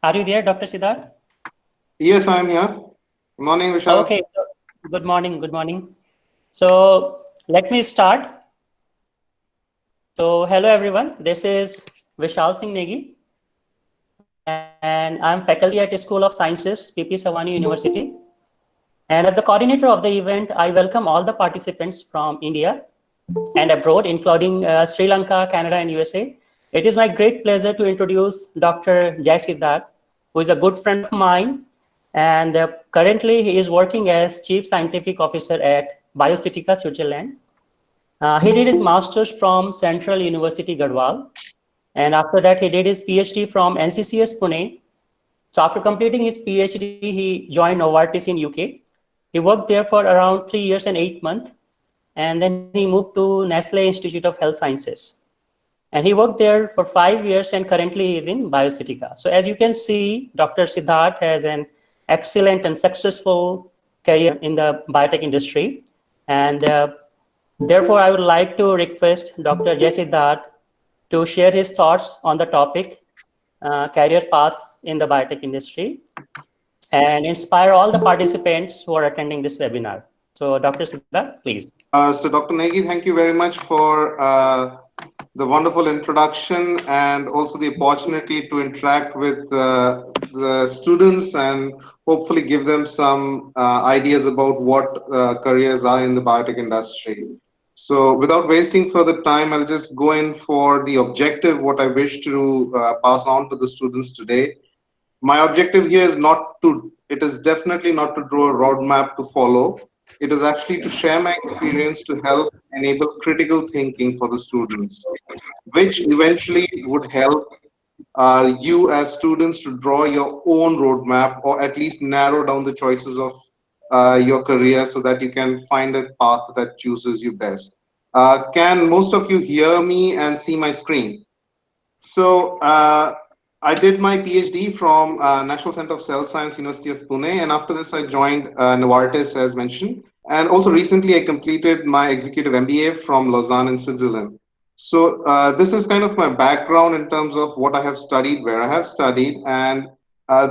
Are you there, Dr. Siddharth? Yes, I'm here. Good morning, Vishal. Okay, good morning, good morning. So let me start. So hello everyone, this is Vishal Singh Negi and I'm faculty at School of Sciences, PP Savani University. And as the coordinator of the event, I welcome all the participants from India and abroad, including Sri Lanka, Canada, and USA. It is my great pleasure to introduce Dr. Jai Siddharth, who is a good friend of mine. And currently, he is working as Chief Scientific Officer at Bioseutica, Switzerland. He did his master's from Central University, Garhwal. And after that, he did his PhD from NCCS Pune. So after completing his PhD, he joined Novartis in UK. He worked there for around 3 years and 8 months. And then he moved to Nestle Institute of Health Sciences. And he worked there for 5 years and currently he is in Bioseutica. So as you can see, Dr. Siddharth has an excellent and successful career in the biotech industry. And therefore, I would like to request Dr. Jai Siddharth to share his thoughts on the topic, career paths in the biotech industry, and inspire all the participants who are attending this webinar. So Dr. Siddharth, please. So, Dr. Negi, thank you very much for the wonderful introduction and also the opportunity to interact with the students and hopefully give them some ideas about what careers are in the biotech industry. So, without wasting further time, I'll just go in for the objective, what I wish to pass on to the students today. My objective here is it is definitely not to draw a roadmap to follow. It is actually to share my experience to help enable critical thinking for the students, which eventually would help you as students to draw your own roadmap or at least narrow down the choices of your career so that you can find a path that chooses you best. Can most of you hear me and see my screen? So I did my PhD from National Center of Cell Science, University of Pune, and after this I joined Novartis, as mentioned. And also recently I completed my executive MBA from Lausanne in Switzerland. So this is kind of my background in terms of what I have studied, where I have studied, and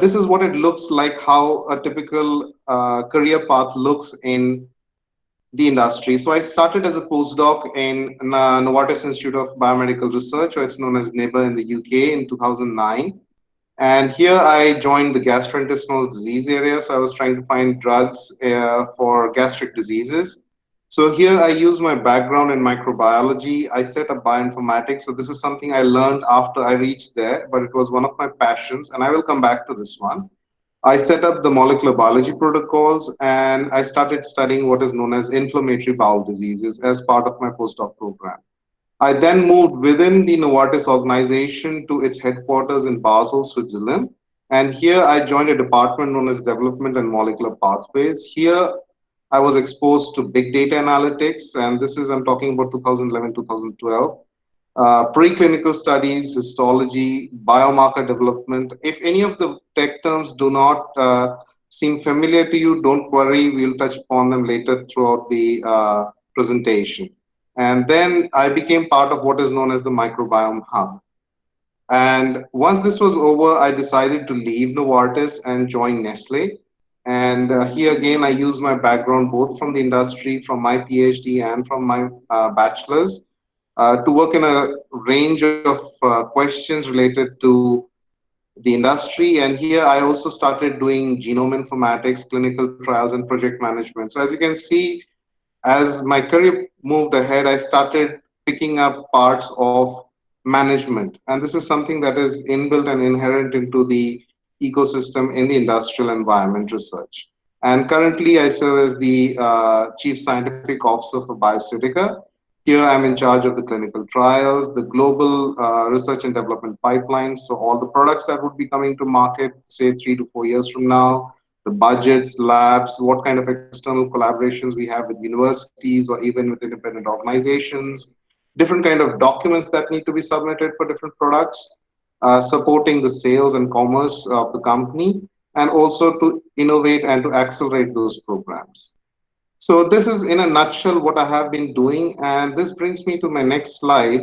this is what it looks like, how a typical career path looks in the industry. So I started as a postdoc in Novartis Institute of Biomedical Research, or it's known as NIBR in the UK, in 2009. And here I joined the gastrointestinal disease area. So I was trying to find drugs for gastric diseases. So here I used my background in microbiology. I set up bioinformatics. So this is something I learned after I reached there, but it was one of my passions, and I will come back to this one. I set up the molecular biology protocols and I started studying what is known as inflammatory bowel diseases as part of my postdoc program. I then moved within the Novartis organization to its headquarters in Basel, Switzerland. And here I joined a department known as Development and Molecular Pathways. Here I was exposed to big data analytics, and this is, I'm talking about 2011, 2012. Preclinical studies, histology, biomarker development. If any of the tech terms do not seem familiar to you, don't worry, we'll touch upon them later throughout the presentation. And then I became part of what is known as the Microbiome Hub. And once this was over, I decided to leave Novartis and join Nestle. And here again, I use my background both from the industry, from my PhD, and from my bachelor's to work in a range of questions related to the industry. And here I also started doing genome informatics, clinical trials, and project management. So as you can see, as my career moved ahead, I started picking up parts of management. And this is something that is inbuilt and inherent into the ecosystem in the industrial environment research. And currently, I serve as the Chief Scientific Officer for Bioseutica. Here, I'm in charge of the clinical trials, the global research and development pipelines. So all the products that would be coming to market, say 3 to 4 years from now, the budgets, labs, what kind of external collaborations we have with universities or even with independent organizations, different kind of documents that need to be submitted for different products, supporting the sales and commerce of the company, and also to innovate and to accelerate those programs. So this is in a nutshell what I have been doing, and this brings me to my next slide.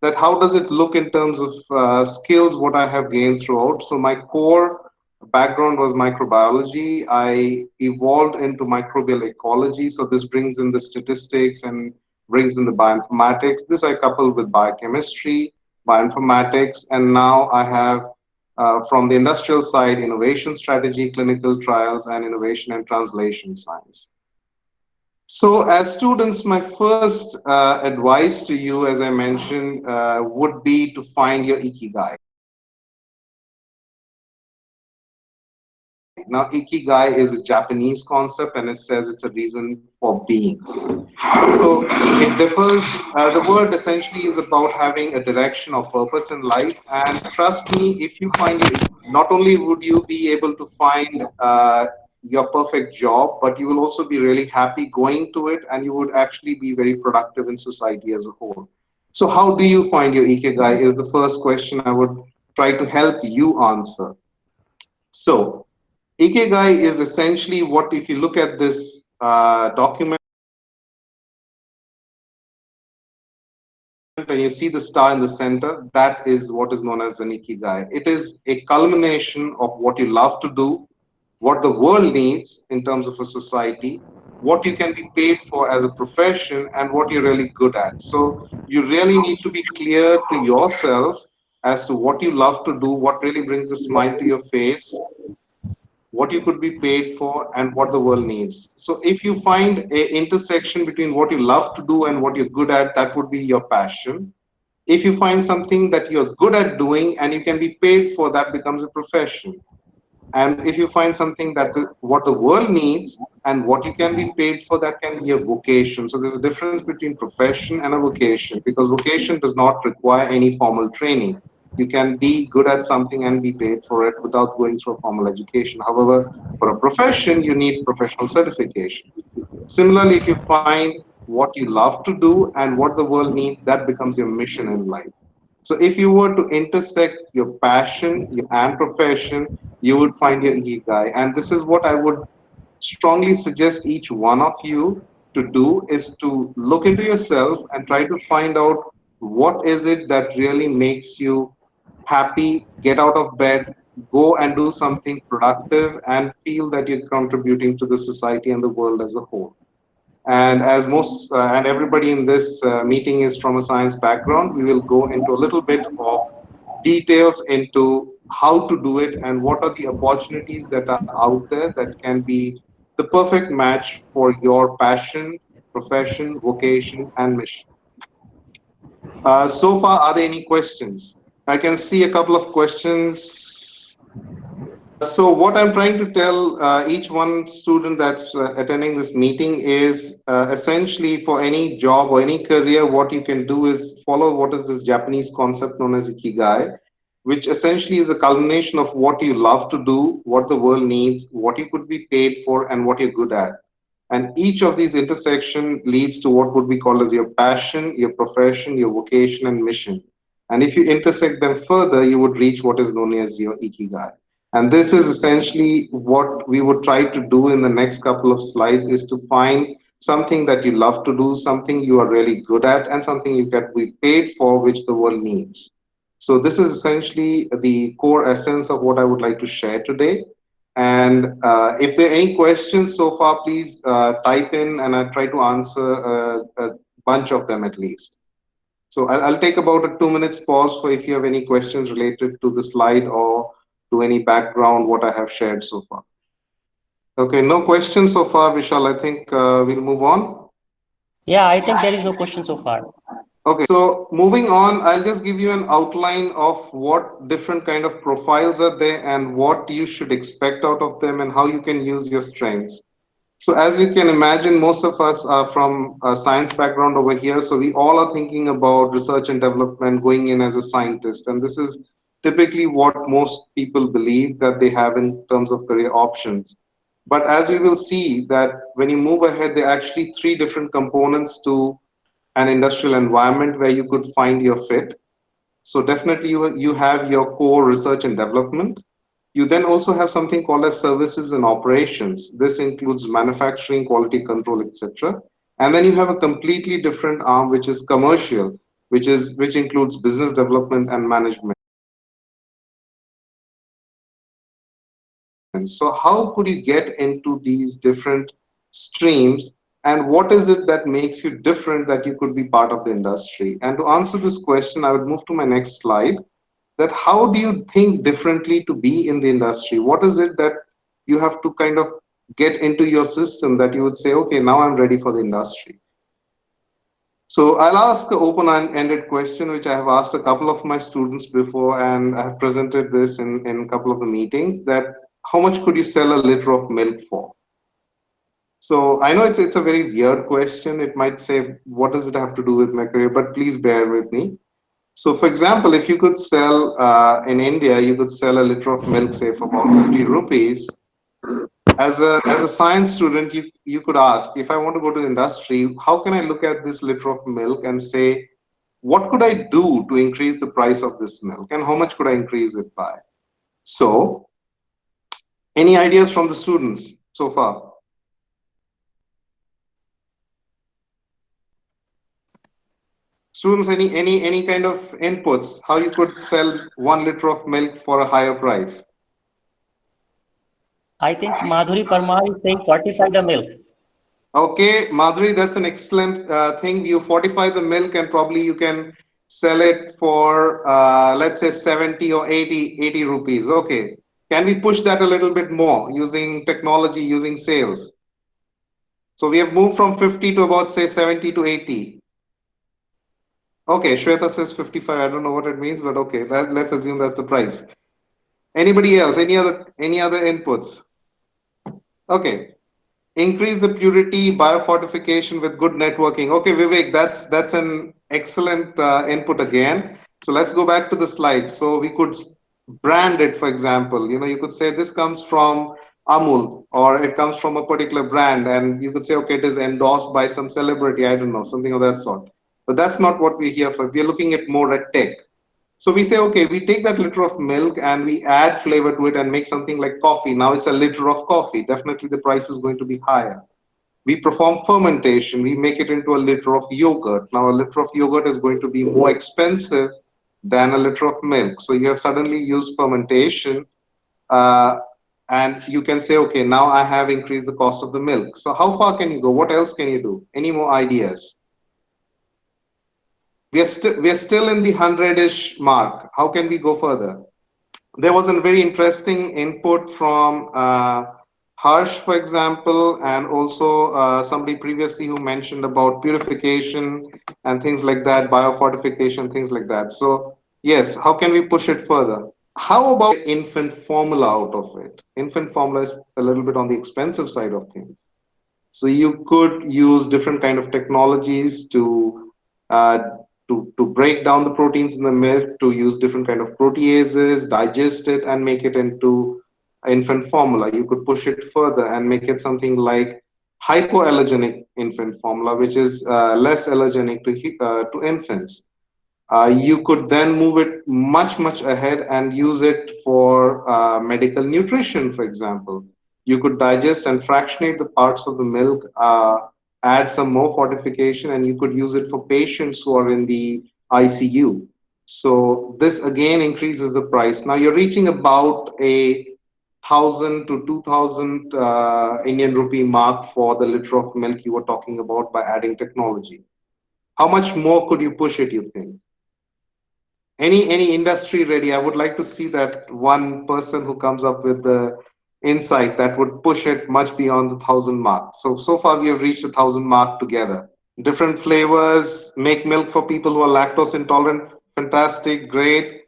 that how does it look in terms of skills, what I have gained throughout. So my core background was microbiology. I evolved into microbial ecology. So this brings in the statistics and brings in the bioinformatics. This I coupled with biochemistry, bioinformatics, and now I have from the industrial side, innovation strategy, clinical trials, and innovation and translation science. So, as students, my first advice to you, as I mentioned, would be to find your ikigai. Now, ikigai is a Japanese concept and it says it's a reason for being. So, it differs. The word essentially is about having a direction or purpose in life. And trust me, if you find your, not only would you be able to find your perfect job, but you will also be really happy going to it and you would actually be very productive in society as a whole. So, how do you find your ikigai is the first question I would try to help you answer. So, Ikigai is essentially what, if you look at this document and you see the star in the center, that is what is known as an Ikigai. It is a culmination of what you love to do, what the world needs in terms of a society, what you can be paid for as a profession, and what you're really good at. So you really need to be clear to yourself as to what you love to do, what really brings the smile to your face, what you could be paid for, and what the world needs. So if you find a intersection between what you love to do and what you're good at, that would be your passion. If you find something that you're good at doing and you can be paid for, that becomes a profession. And if you find something that what the world needs and what you can be paid for, that can be a vocation. So there's a difference between profession and a vocation, because vocation does not require any formal training. You can be good at something and be paid for it without going through a formal education. However, for a profession, you need professional certifications. Similarly, if you find what you love to do and what the world needs, that becomes your mission in life. So if you were to intersect your passion and profession, you would find your ikigai. And this is what I would strongly suggest each one of you to do, is to look into yourself and try to find out what is it that really makes you happy, get out of bed, go and do something productive and feel that you're contributing to the society and the world as a whole. And as most and everybody in this meeting is from a science background, we will go into a little bit of details into how to do it and what are the opportunities that are out there that can be the perfect match for your passion, profession, vocation, and mission. So far, are there any questions? I can see a couple of questions. So what I'm trying to tell each one student that's attending this meeting is essentially for any job or any career, what you can do is follow what is this Japanese concept known as ikigai, which essentially is a culmination of what you love to do, what the world needs, what you could be paid for, and what you're good at. And each of these intersection leads to what would be called as your passion, your profession, your vocation, and mission. And if you intersect them further, you would reach what is known as your ikigai. And this is essentially what we would try to do in the next couple of slides, is to find something that you love to do, something you are really good at, and something you can be paid for, which the world needs. So this is essentially the core essence of what I would like to share today. And if there are any questions so far, please type in and I'll try to answer a bunch of them at least. So I'll take about a 2 minutes pause for if you have any questions related to the slide or to any background what I have shared so far. Okay, no questions so far, Vishal. I think we'll move on. Yeah, I think there is no question so far. Okay, so moving on, I'll just give you an outline of what different kind of profiles are there and what you should expect out of them and how you can use your strengths. So as you can imagine, most of us are from a science background over here. So we all are thinking about research and development, going in as a scientist. And this is typically what most people believe that they have in terms of career options. But as we will see that when you move ahead, there are actually three different components to an industrial environment where you could find your fit. So definitely you have your core research and development. You then also have something called as services and operations. This includes manufacturing, quality control, etc. And then you have a completely different arm, which is commercial, which includes business development and management. So how could you get into these different streams, and what is it that makes you different that you could be part of the industry? And to answer this question, I would move to my next slide, that how do you think differently to be in the industry? What is it that you have to kind of get into your system that you would say, okay, now I'm ready for the industry? So I'll ask an open-ended question, which I have asked a couple of my students before, and I have presented this in a couple of the meetings, that how much could you sell a liter of milk for? So I know it's a very weird question. It might say, what does it have to do with my career? But please bear with me. So for example, if you could sell, in India, you could sell a liter of milk, say, for about 50 rupees. As a science student, you could ask, if I want to go to the industry, how can I look at this liter of milk and say, what could I do to increase the price of this milk, and how much could I increase it by? So, any ideas from the students so far? Students, any kind of inputs, how you could sell 1 liter of milk for a higher price? I think Madhuri Parmar is saying 45 the milk. Okay, Madhuri, that's an excellent thing. You fortify the milk and probably you can sell it for, let's say 70 or 80 rupees. Okay. Can we push that a little bit more using technology, using sales? So we have moved from 50 to about, say, 70 to 80. Okay, Shweta says 55. I don't know what it means, but okay, let's assume that's the price. Anybody else? Any other inputs? Okay. Increase the purity, biofortification with good networking. Okay, Vivek, that's an excellent input again. So let's go back to the slides. So we could brand it, for example. You could say this comes from Amul, or it comes from a particular brand, and you could say, okay, it is endorsed by some celebrity, I don't know, something of that sort. But that's not what we're here for. We're looking at more at tech. So we say, okay, we take that liter of milk and we add flavor to it and make something like coffee. Now it's a liter of coffee. Definitely the price is going to be higher. We perform fermentation. We make it into a liter of yogurt. Now a liter of yogurt is going to be more expensive than a liter of milk. So you have suddenly used fermentation, uh, and you can say, okay, now I have increased the cost of the milk. So how far can you go? What else can you do? Any more ideas? We are still in the 100-ish mark. How can we go further? There was a very interesting input from Harsh, for example, and also somebody previously who mentioned about purification and things like that, biofortification, things like that. So yes, how can we push it further? How about infant formula out of it? Infant formula is a little bit on the expensive side of things. So you could use different kind of technologies uh, to break down the proteins in the milk, to use different kind of proteases, digest it, and make it into infant formula. You could push it further and make it something like hypoallergenic infant formula, which is less allergenic to infants. You could then move it much ahead and use it for medical nutrition, for example. You could digest and fractionate the parts of the milk, add some more fortification, and you could use it for patients who are in the ICU. So this again increases the price. Now you're reaching about a 1,000 to 2,000 Indian rupee mark for the liter of milk you were talking about by adding technology. How much more could you push it, you think? Any industry ready? I would like to see that one person who comes up with the insight that would push it much beyond the 1,000 mark. So far we have reached the 1,000 mark together. Different flavors, make milk for people who are lactose intolerant. Fantastic, great.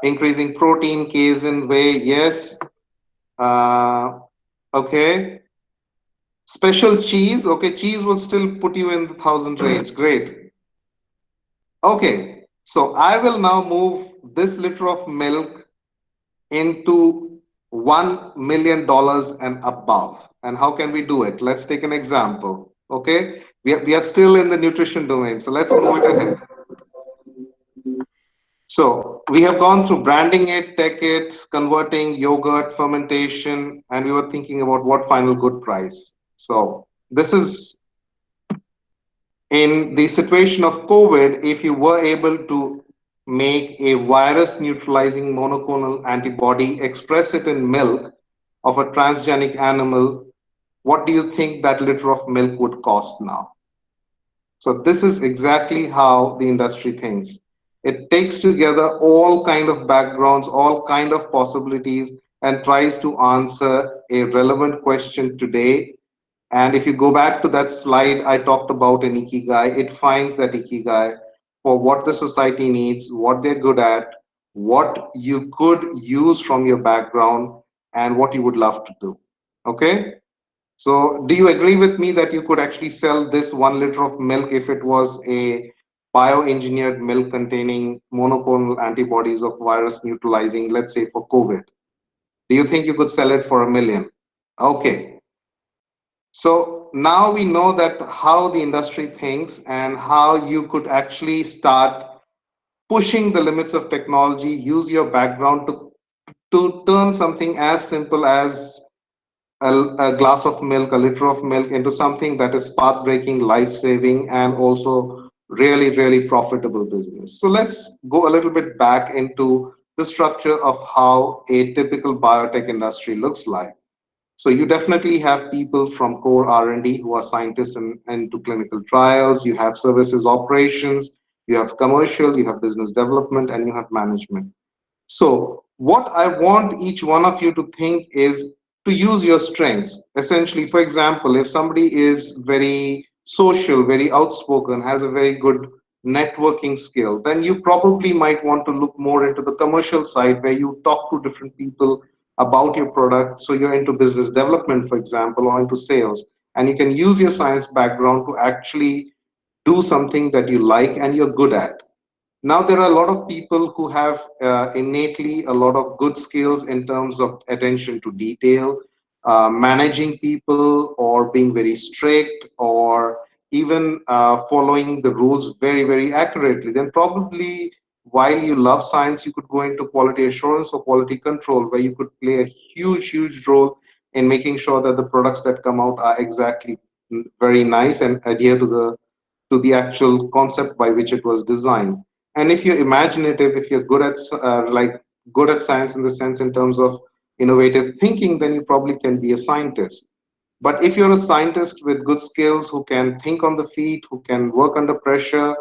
Increasing protein, casein, whey, yes. Okay. Special cheese, okay, cheese will still put you in the 1,000 range. Great. Okay, so I will now move this liter of milk into $1 million and above. And how can we do it? Let's take an example. Okay, we are still in the nutrition domain, so let's move it ahead. So we have gone through branding it, tech it, converting, yogurt, fermentation, and we were thinking about what final good price. So this is in the situation of COVID, if you were able to make a virus neutralizing monoclonal antibody, express it in milk of a transgenic animal, what do you think that liter of milk would cost now? So this is exactly how the industry thinks. It takes together all kind of backgrounds, all kind of possibilities, and tries to answer a relevant question today. And if you go back to that slide I talked about in Ikigai, it finds that Ikigai for what the society needs, what they're good at, what you could use from your background, and what you would love to do. Okay? So, do you agree with me that you could actually sell this 1 liter of milk if it was a bioengineered milk containing monoclonal antibodies of virus neutralizing, let's say for COVID? Do you think you could sell it for 1 million? Okay. So now we know that how the industry thinks and how you could actually start pushing the limits of technology, use your background to turn something as simple as a glass of milk, a liter of milk into something that is path-breaking, life-saving, and also really, really profitable business. So let's go a little bit back into the structure of how a typical biotech industry looks like. So you definitely have people from core R&D who are scientists into clinical trials. You have services operations, you have commercial, you have business development, and you have management. So what I want each one of you to think is to use your strengths. Essentially, for example, if somebody is very social, very outspoken, has a very good networking skill, then you probably might want to look more into the commercial side where you talk to different people about your product. So you're into business development, for example, or into sales. And you can use your science background to actually do something that you like and you're good at. Now, there are a lot of people who have innately a lot of good skills in terms of attention to detail, managing people, or being very strict, or even following the rules very, very accurately. Then, probably while you love science, you could go into quality assurance or quality control, where you could play a huge, huge role in making sure that the products that come out are exactly very nice and adhere to the actual concept by which it was designed. And if you're imaginative, if you're good at good at science in the sense in terms of innovative thinking, then you probably can be a scientist. But if you're a scientist with good skills, who can think on the feet, who can work under pressure,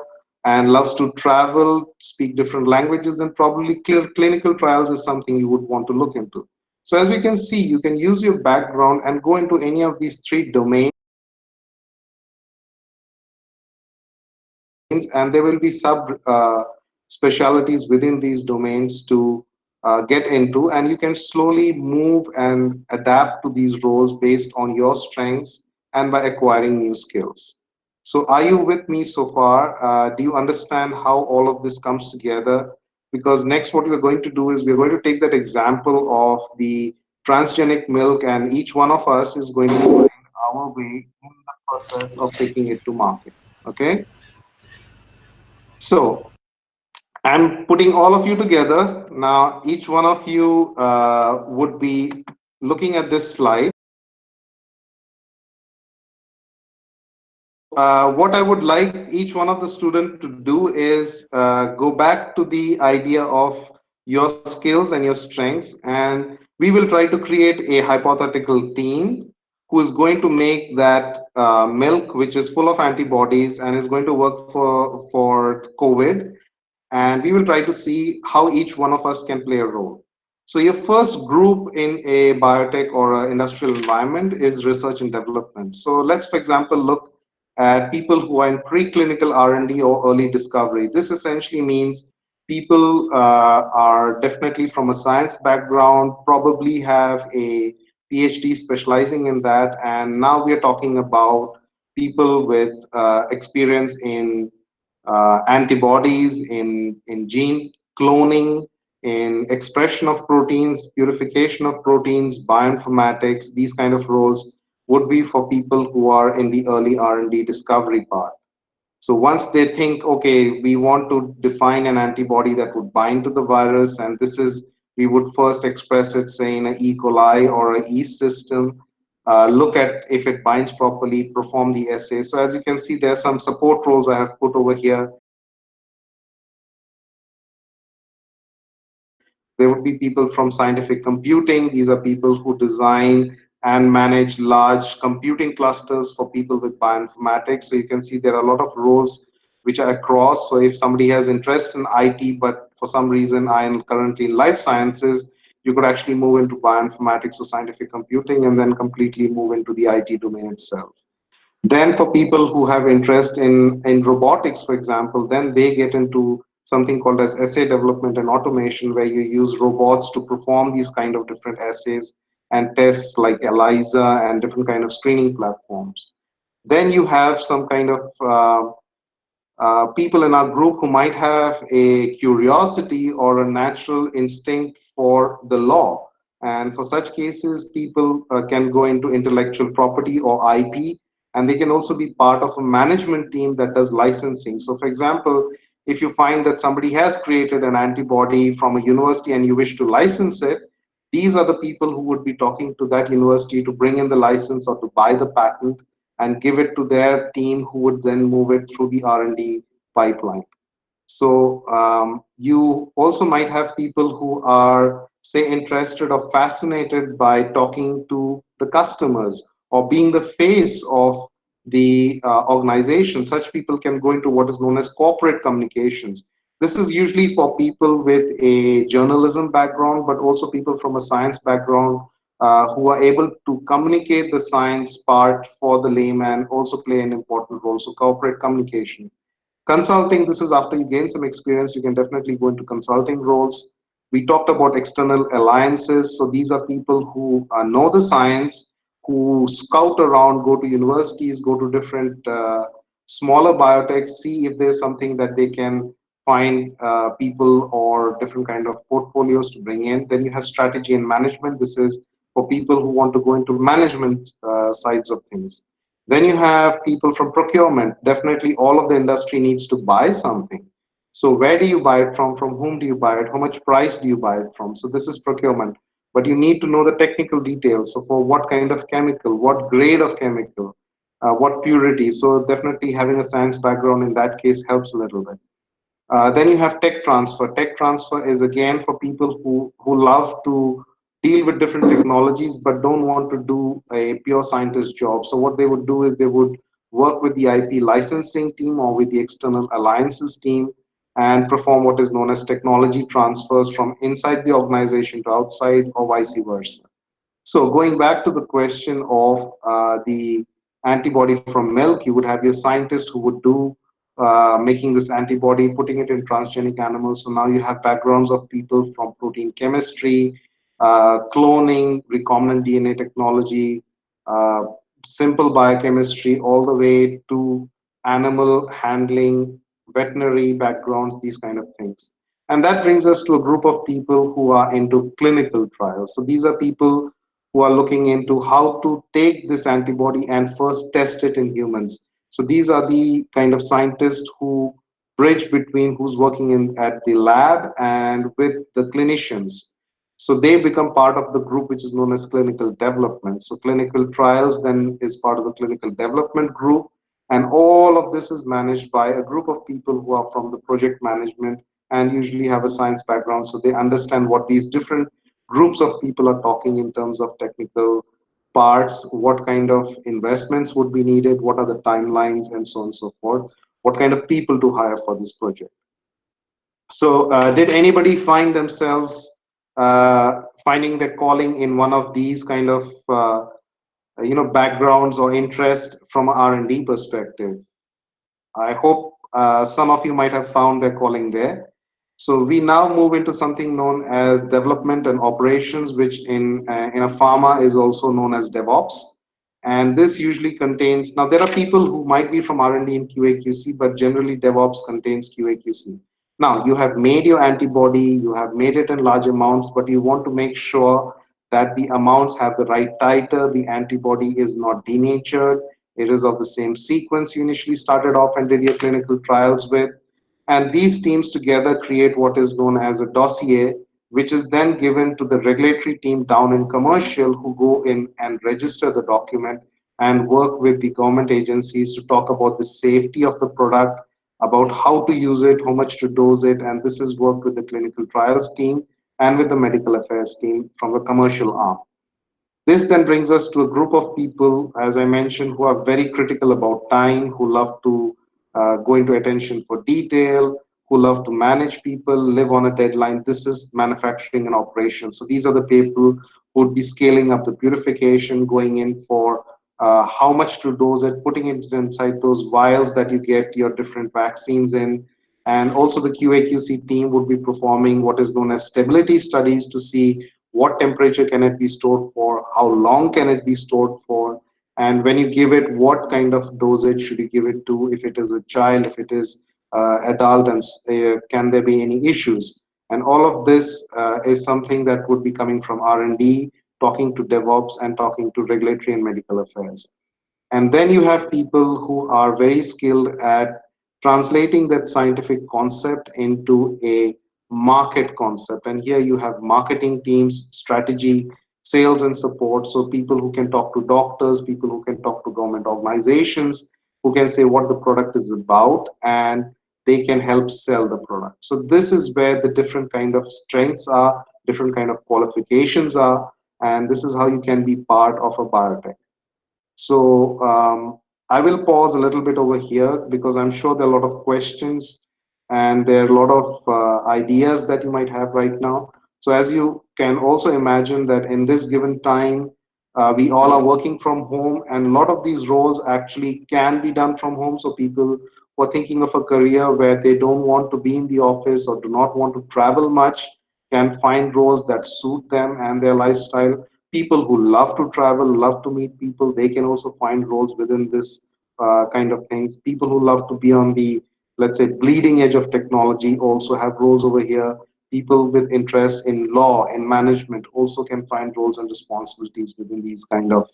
and loves to travel, speak different languages, then probably clinical trials is something you would want to look into. So as you can see, you can use your background and go into any of these three domains, and there will be sub specialities within these domains to get into, and you can slowly move and adapt to these roles based on your strengths and by acquiring new skills. So are you with me so far? Do you understand how all of this comes together? Because next what we're going to do is we're going to take that example of the transgenic milk, and each one of us is going to find our way in the process of taking it to market. Okay, so I'm putting all of you together. Now, each one of you would be looking at this slide. What I would like each one of the students to do is go back to the idea of your skills and your strengths, and we will try to create a hypothetical team who is going to make that milk, which is full of antibodies and is going to work for COVID, and we will try to see how each one of us can play a role. So your first group in a biotech or an industrial environment is research and development. So let's, for example, look at people who are in preclinical R&D or early discovery. This essentially means people are definitely from a science background, probably have a PhD specializing in that, and now we are talking about people with experience in antibodies, in gene cloning, in expression of proteins, purification of proteins, bioinformatics. These kind of roles would be for people who are in the early R&D discovery part. So once they think, okay, we want to define an antibody that would bind to the virus, and this is, we would first express it, say, in an E. coli or a yeast system. look at if it binds properly, perform the assay. So as you can see, there are some support roles I have put over here. There would be people from scientific computing. These are people who design and manage large computing clusters for people with bioinformatics. So you can see there are a lot of roles which are across. So if somebody has interest in IT, but for some reason I am currently in life sciences, you could actually move into bioinformatics or scientific computing and then completely move into the IT domain itself. Then for people who have interest in robotics, for example, then they get into something called as assay development and automation, where you use robots to perform these kind of different assays and tests like ELISA and different kind of screening platforms. Then you have some kind of people in our group who might have a curiosity or a natural instinct for the law. And for such cases, people can go into intellectual property or IP, and they can also be part of a management team that does licensing. So, for example, if you find that somebody has created an antibody from a university and you wish to license it, these are the people who would be talking to that university to bring in the license or to buy the patent and give it to their team, who would then move it through the R&D pipeline. So you also might have people who are, say, interested or fascinated by talking to the customers or being the face of the organization. Such people can go into what is known as corporate communications. This is usually for people with a journalism background, but also people from a science background who are able to communicate the science part for the layman, also play an important role. So corporate communication. Consulting, this is after you gain some experience, you can definitely go into consulting roles. We talked about external alliances. So these are people who know the science, who scout around, go to universities, go to different smaller biotechs, see if there's something that they can find people or different kind of portfolios to bring in. Then you have strategy and management. This is for people who want to go into management sides of things. Then you have people from procurement. Definitely all of the industry needs to buy something. So where do you buy it from? From whom do you buy it? How much price do you buy it from? So this is procurement. But you need to know the technical details. So for what kind of chemical, what grade of chemical, what purity. So definitely having a science background in that case helps a little bit. Then you have tech transfer. Tech transfer is again for people who love to deal with different technologies but don't want to do a pure scientist job. So what they would do is they would work with the IP licensing team or with the external alliances team and perform what is known as technology transfers from inside the organization to outside or vice versa. So going back to the question of the antibody from milk, you would have your scientist who would do making this antibody, putting it in transgenic animals. So now you have backgrounds of people from protein chemistry, cloning, recombinant DNA technology, uh, simple biochemistry, all the way to animal handling, veterinary backgrounds, these kind of things. And that brings us to a group of people who are into clinical trials. So these are people who are looking into how to take this antibody and first test it in humans. So these are the kind of scientists who bridge between who's working in at the lab and with the clinicians. So they become part of the group which is known as clinical development. So clinical trials then is part of the clinical development group. And all of this is managed by a group of people who are from the project management and usually have a science background. So they understand what these different groups of people are talking in terms of technical parts, what kind of investments would be needed, what are the timelines, and so on and so forth, what kind of people to hire for this project. So did anybody find themselves finding their calling in one of these kind of backgrounds or interest from an R&D perspective? I hope some of you might have found their calling there. So we now move into something known as development and operations, which in a pharma is also known as Devops. And this usually contains, now there are people who might be from R&D and QA/QC, but generally Devops contains QA/QC. Now you have made your antibody, you have made it in large amounts, but you want to make sure that the amounts have the right titer, the antibody is not denatured, it is of the same sequence you initially started off and did your clinical trials with. And these teams together create what is known as a dossier, which is then given to the regulatory team down in commercial, who go in and register the document and work with the government agencies to talk about the safety of the product, about how to use it, how much to dose it, and this is worked with the clinical trials team and with the medical affairs team from the commercial arm. This then brings us to a group of people, as I mentioned, who are very critical about time, who love to go into attention for detail, who love to manage people, live on a deadline. This is manufacturing and operations. So these are the people who would be scaling up the purification, going in for how much to dose it, putting it inside those vials that you get your different vaccines in. And also the QA/QC team would be performing what is known as stability studies to see what temperature can it be stored for, how long can it be stored for, and when you give it, what kind of dosage should you give it to, if it is a child, if it is adult, and can there be any issues. And all of this is something that would be coming from R&D, talking to Devops and talking to regulatory and medical affairs. And then you have people who are very skilled at translating that scientific concept into a market concept. And here you have marketing teams, strategy, sales, and support. So people who can talk to doctors, people who can talk to government organizations, who can say what the product is about, and they can help sell the product. So this is where the different kind of strengths are, different kind of qualifications are, and this is how you can be part of a biotech. So I will pause a little bit over here because I'm sure there are a lot of questions and there are a lot of ideas that you might have right now. So as you can also imagine that in this given time, we all are working from home, and a lot of these roles actually can be done from home. So people who are thinking of a career where they don't want to be in the office or do not want to travel much can find roles that suit them and their lifestyle. People who love to travel, love to meet people, they can also find roles within this kind of things. People who love to be on the, let's say, bleeding edge of technology also have roles over here. People with interest in law and management also can find roles and responsibilities within these kind of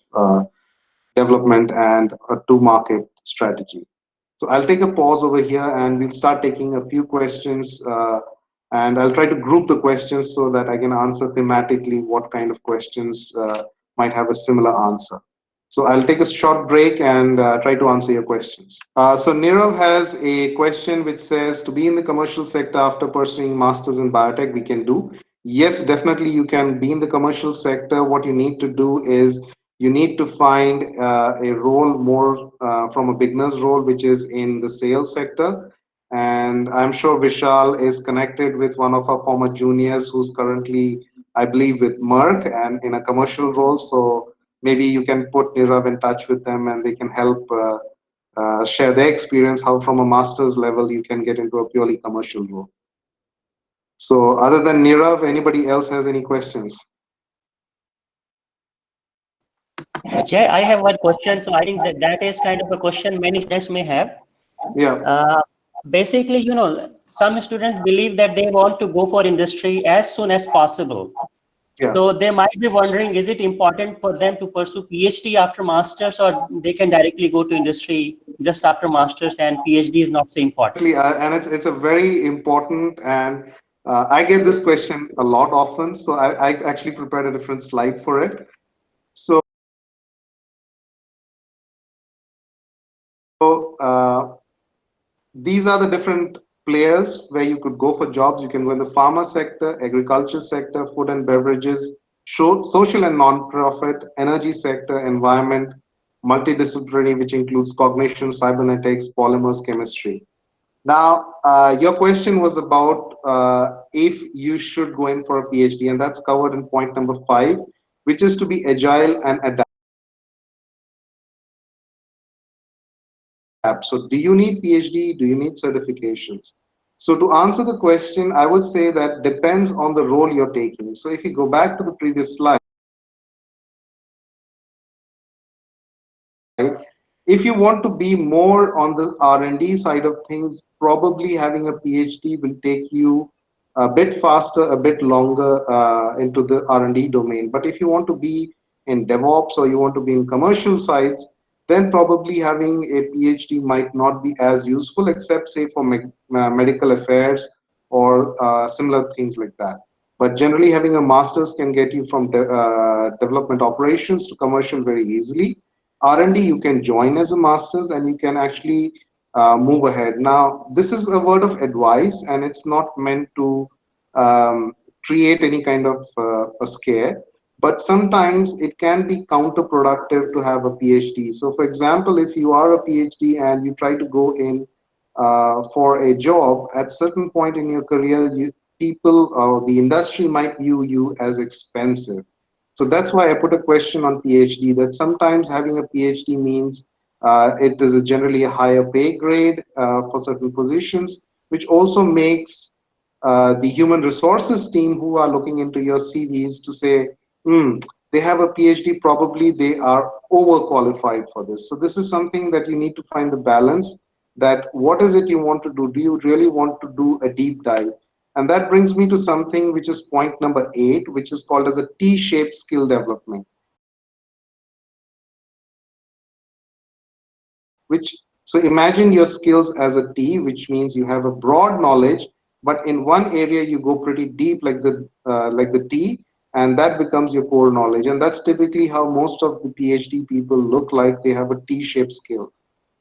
development and a to market strategy. So I'll take a pause over here and we'll start taking a few questions, and I'll try to group the questions so that I can answer thematically what kind of questions might have a similar answer. So I'll take a short break and try to answer your questions. So Nirav has a question which says, to be in the commercial sector after pursuing masters in biotech, we can do. Yes, definitely you can be in the commercial sector. What you need to do is you need to find a role more from a beginner's role, which is in the sales sector. And I'm sure Vishal is connected with one of our former juniors who's currently, I believe, with Merck and in a commercial role. So maybe you can put Nirav in touch with them and they can help share their experience, how from a master's level you can get into a purely commercial role. So other than Nirav, anybody else has any questions? Jay, I have one question. So I think that that is kind of a question many students may have. Yeah. Basically, some students believe that they want to go for industry as soon as possible. Yeah. So they might be wondering, is it important for them to pursue PhD after masters, or they can directly go to industry just after masters and PhD is not so important? And it's a very important, and I get this question a lot often. So I actually prepared a different slide for it. So these are the different players where you could go for jobs. You can go in the pharma sector, agriculture sector, food and beverages, social and non-profit, energy sector, environment, multidisciplinary, which includes cognition, cybernetics, polymers, chemistry. Now, your question was about if you should go in for a PhD, and that's covered in point number 5, which is to be agile and adapt. So do you need PhD? Do you need certifications? So to answer the question, I would say that depends on the role you're taking. So if you go back to the previous slide, if you want to be more on the R&D side of things, probably having a PhD will take you a bit faster, a bit longer into the R&D domain. But if you want to be in DevOps or you want to be in commercial sites, then probably having a PhD might not be as useful, except say for medical affairs or similar things like that. But generally, having a master's can get you from development operations to commercial very easily. R&D, you can join as a master's and you can actually move ahead. Now, this is a word of advice, and it's not meant to um, create any kind of a scare. But sometimes it can be counterproductive to have a PhD. So, for example, if you are a PhD and you try to go in for a job, at certain point in your career, people or the industry might view you as expensive. So that's why I put a question on PhD, that sometimes having a PhD means it is generally a higher pay grade for certain positions, which also makes the human resources team who are looking into your CVs to say, hmm, they have a PhD, probably they are overqualified for this. So this is something that you need to find the balance, that what is it you want to do? Do you really want to do a deep dive? And that brings me to something which is point number 8, which is called as a T-shaped skill development. Which, so imagine your skills as a T, which means you have a broad knowledge, but in one area you go pretty deep, like the T, and that becomes your core knowledge. And that's typically how most of the PhD people look like. They have a T-shaped skill.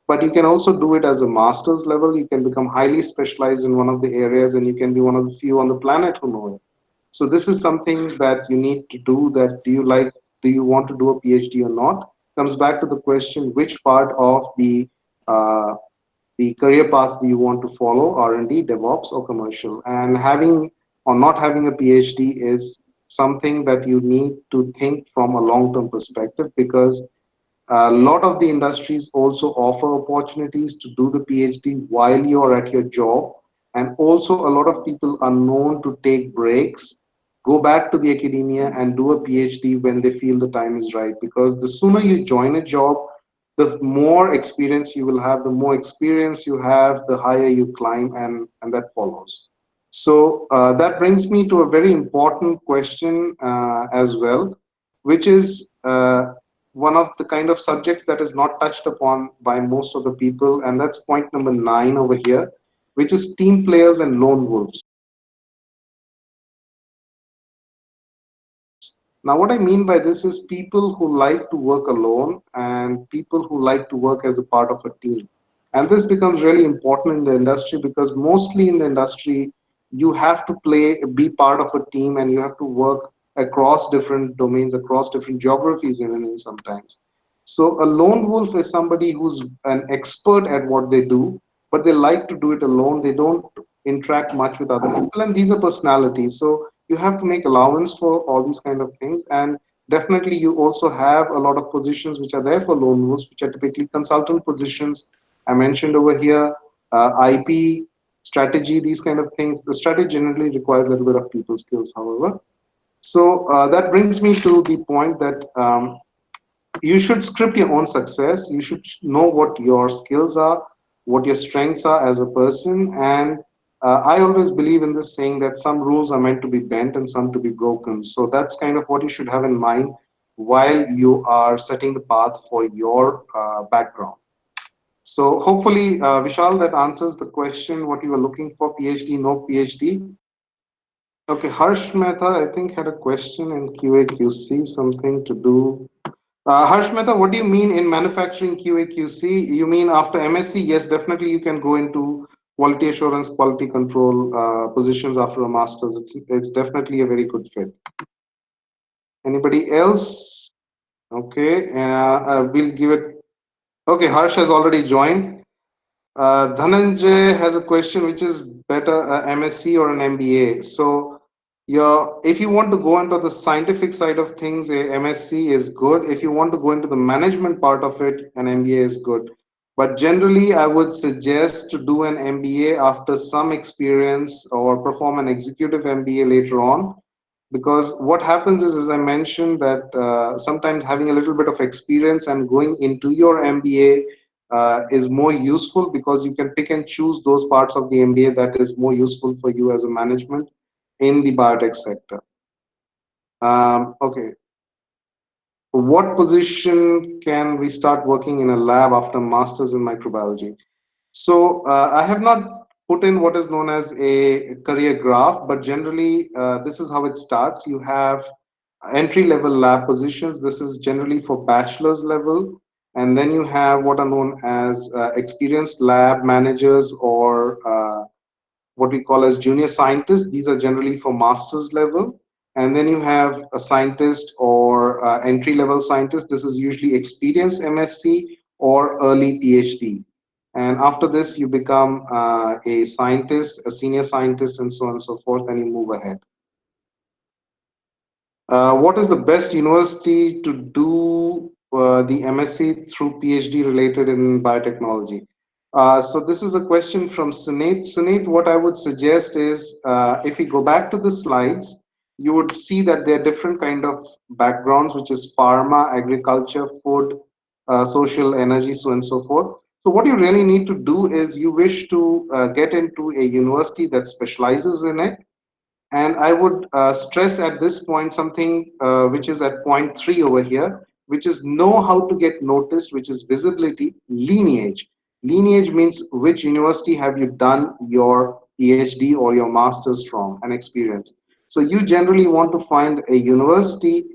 But you can also do it as a master's level. You can become highly specialized in one of the areas, and you can be one of the few on the planet who know it. So this is something that you need to do. That do you want to do a PhD or not? Comes back to the question: which part of uh, the career path do you want to follow? R&D, DevOps, or commercial? And having or not having a PhD is something that you need to think from a long-term perspective, because a lot of the industries also offer opportunities to do the PhD while you're at your job. And also, a lot of people are known to take breaks, go back to the academia, and do a PhD when they feel the time is right. Because the sooner you join a job, the more experience you will have. The more experience you have, the higher you climb, and that follows. So that brings me to a very important question as well, which is one of the kind of subjects that is not touched upon by most of the people, and that's point number 9 over here, which is team players and lone wolves. Now, what I mean by this is people who like to work alone and people who like to work as a part of a team. And this becomes really important in the industry, because mostly in the industry, you have to be part of a team, and you have to work across different domains, across different geographies, even sometimes. So a lone wolf is somebody who's an expert at what they do, but they like to do it alone. They don't interact much with other people, and these are personalities. So you have to make allowance for all these kind of things. And definitely you also have a lot of positions which are there for lone wolves, which are typically consultant positions. I mentioned over here IP, strategy, these kind of things. The strategy generally requires a little bit of people skills, however. So that brings me to the point that you should script your own success. You should know what your skills are, what your strengths are as a person. And I always believe in this saying that some rules are meant to be bent and some to be broken. So that's kind of what you should have in mind while you are setting the path for your background. So hopefully, Vishal, that answers the question what you were looking for: PhD, no PhD. Okay, Harsh Mehta, I think, had a question in QA/QC, something to do. Harsh Mehta, what do you mean in manufacturing QA/QC? You mean after MSc? Yes, definitely you can go into quality assurance, quality control positions after a master's. It's definitely a very good fit. Anybody else? Okay, we'll give it. Okay, Harsh has already joined. Dhananjay has a question, which is better MSc or an MBA. So, if you want to go into the scientific side of things, a MSc is good. If you want to go into the management part of it, an MBA is good. But generally, I would suggest to do an MBA after some experience, or perform an executive MBA later on, because what happens is, as I mentioned, that sometimes having a little bit of experience and going into your MBA is more useful, because you can pick and choose those parts of the MBA that is more useful for you as a management in the biotech sector. Okay, what position can we start working in a lab after masters in microbiology? So I have not put in what is known as a career graph, but generally this is how it starts. You have entry level lab positions. This is generally for bachelor's level. And then you have what are known as experienced lab managers or what we call as junior scientists. These are generally for master's level. And then you have a scientist or entry level scientist. This is usually experienced MSc or early PhD. And after this, you become a scientist, a senior scientist, and so on and so forth, and you move ahead. What is the best university to do the MSc through PhD related in biotechnology? So this is a question from Sunit. Sunit, what I would suggest is if we go back to the slides, you would see that there are different kind of backgrounds, which is pharma, agriculture, food, social, energy, so on and so forth. So what you really need to do is you wish to get into a university that specializes in it, and I would stress at this point something which is at point 3 over here, which is know how to get noticed, which is visibility, lineage. Lineage means which university have you done your PhD or your master's from and experience. So you generally want to find a university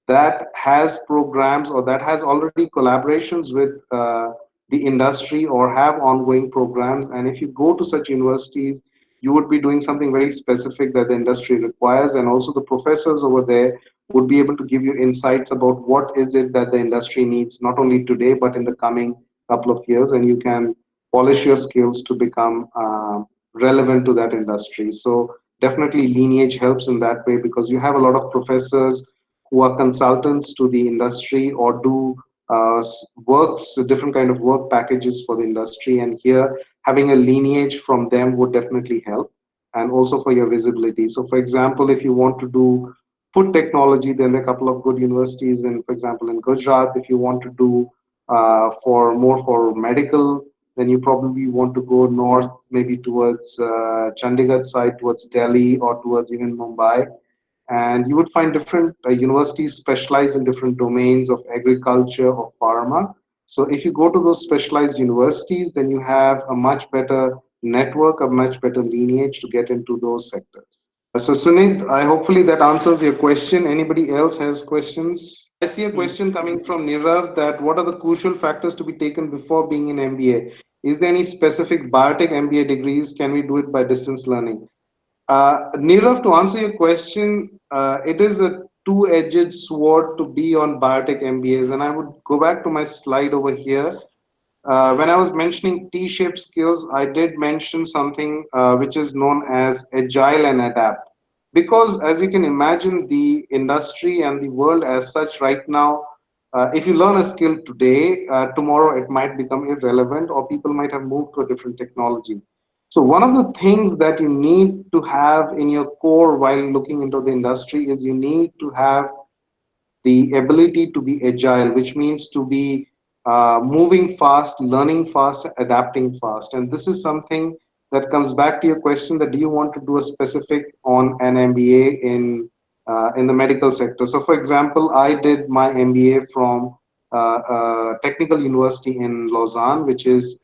that has programs or that has already collaborations with the industry or have ongoing programs. And if you go to such universities, you would be doing something very specific that the industry requires, and also the professors over there would be able to give you insights about what is it that the industry needs, not only today but in the coming couple of years, and you can polish your skills to become relevant to that industry. So definitely lineage helps in that way, because you have a lot of professors who are consultants to the industry or do works, different kind of work packages for the industry, and here having a lineage from them would definitely help, and also for your visibility. So for example, if you want to do food technology, then there are a couple of good universities in, for example, in Gujarat. If you want to do for more for medical, then you probably want to go north, maybe towards Chandigarh side, towards Delhi, or towards even Mumbai. And you would find different universities specialize in different domains of agriculture or pharma. So if you go to those specialized universities, then you have a much better network, a much better lineage to get into those sectors. So Sunit, I hopefully that answers your question. Anybody else has questions? I see a question coming from Nirav that what are the crucial factors to be taken before being in MBA? Is there any specific biotech MBA degrees? Can we do it by distance learning? Nirav, to answer your question, it is a two-edged sword to be on biotech MBAs. And I would go back to my slide over here. When I was mentioning T-shaped skills, I did mention something which is known as agile and adapt. Because as you can imagine, the industry and the world as such right now, if you learn a skill today, tomorrow it might become irrelevant, or people might have moved to a different technology. So one of the things that you need to have in your core while looking into the industry is you need to have the ability to be agile, which means to be moving fast, learning fast, adapting fast. And this is something that comes back to your question that do you want to do a specific on an MBA in the medical sector? So, for example, I did my MBA from technical university in Lausanne, which is